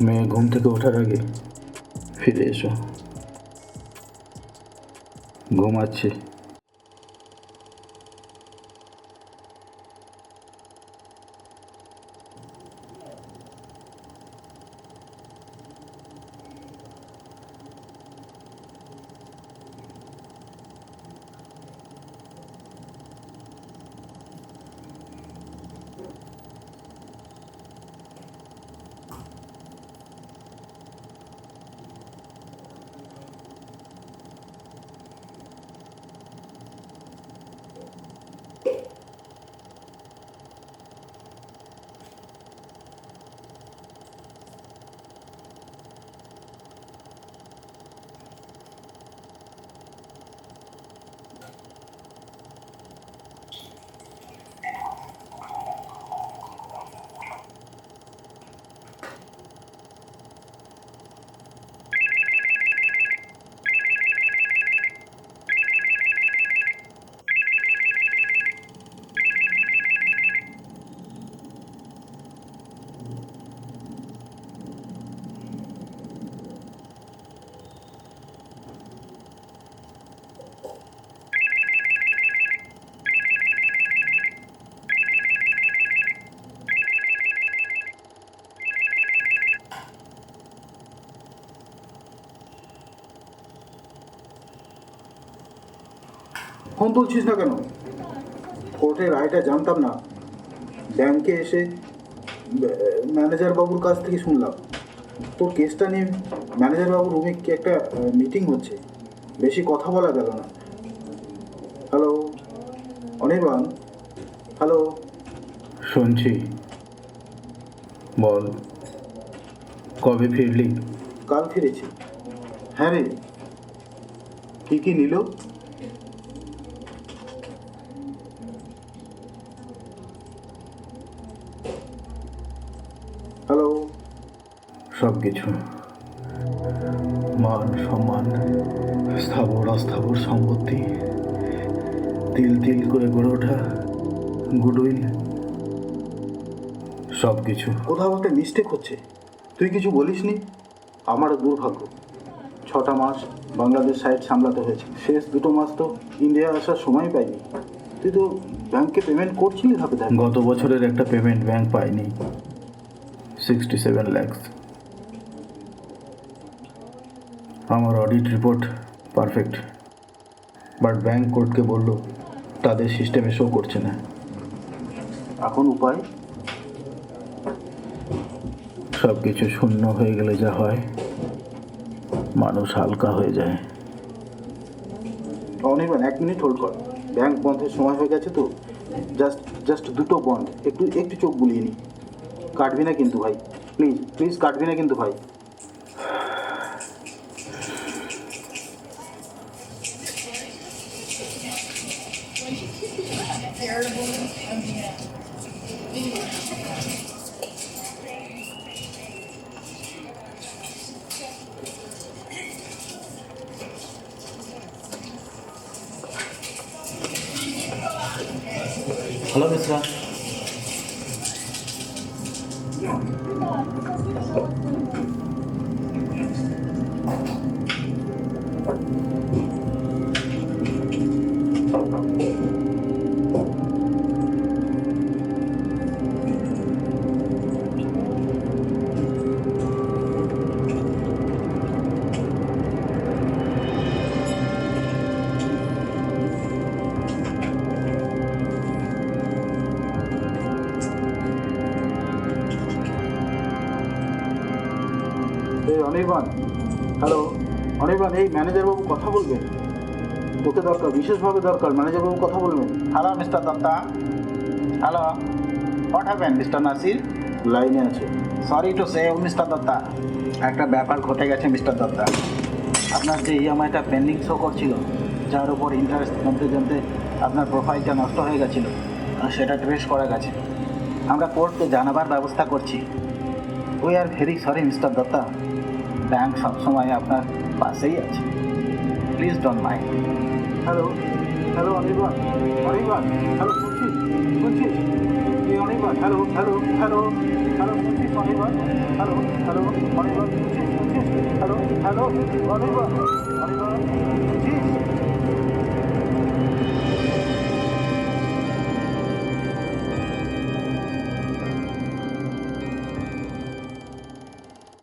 মেয়ে ঘুম থেকে ওঠার আগে ফিরে এসো, ঘুমাচ্ছি। ফোন তুলছিস না কেন? কোর্টের রায়টা জানতাম না, ব্যাংকে এসে ম্যানেজার বাবুর কাছ থেকে শুনলাম। তোর কেসটা নিয়ে ম্যানেজার বাবুর রুমে কি একটা মিটিং হচ্ছে, বেশি কথা বলা গেল না। Hello Anirban, hello. শুনছি, বল, কবে ফিরলি? কাল ফিরেছি। হ্যাঁ রে, কী কী নিল? হ্যালো। সব কিছু, মান সম্মান, স্থাবর অস্থাবর সম্পত্তি, তিল তিল করে গড়ে ওঠা গুডউইল, সব কিছু। কোথাও একটা মিস্টেক হচ্ছে, তুই কিছু বলিসনি? আমারও দুর্ভাগ্য, 6টা মাস বাংলাদেশ সাইড সামলাতে হয়েছে, শেষ 2 মাস তো ইন্ডিয়া আসার সময় পাইনি। তুই তো ব্যাংকে পেমেন্ট করছিলি হবে দেখ। গত বছরের একটা পেমেন্ট ব্যাংক পাইনি, 67 lakhs। আমার audit report perfect, but bank কোর্টকে বলল তাদের সিস্টেমে শো করছে না। এখন উপায়? সব কিছু শূন্য হয়ে গেলে যা হয়, মানুষ হালকা হয়ে যায়। অনির্বাণ 1 মিনিট হোল্ড কর, ব্যাংক বন্ধের সময় হয়ে গেছে তো। জাস্ট 2টো বন্ধ, একটু চোখ বুলিয়ে নি। কাটবি না কিন্তু ভাই, প্লিজ প্লিজ কাটবি না কিন্তু ভাই। হ্যালো মিশ্রা। এই অনির্বাণ, হ্যালো অনির্বাণ, এই ম্যানেজারবাবু কথা বলবেন, তোকে দরকার, বিশেষভাবে দরকার, ম্যানেজারবাবু কথা বলবেন। Hello, Mr. Datta. Hello. What happened, Mr. Nasir? লাইনে আছে। Sorry to say, Mr. Datta. একটা ব্যাপার ঘটে গেছে মিস্টার দত্তা। আপনার যে ইএমআইটা পেন্ডিং শো করছিল, যার উপর ইন্টারেস্ট জমতে জমতে আপনার প্রোফাইলটা নষ্ট হয়ে গেছিলো, সেটা ট্রেস করা গেছে। আমরা কোর্টকে জানাবার ব্যবস্থা করছি। We are very sorry mister Dutta. Bank সবসময় আপনার পাশেই আছে, please don't mind. Hello hello Anirban, Anirban, hello, শুনছিস? তুই Anirban, hello hello hello hello, বলছিস Anirban, hello hello Anirban, hello hello Anirban, Anirban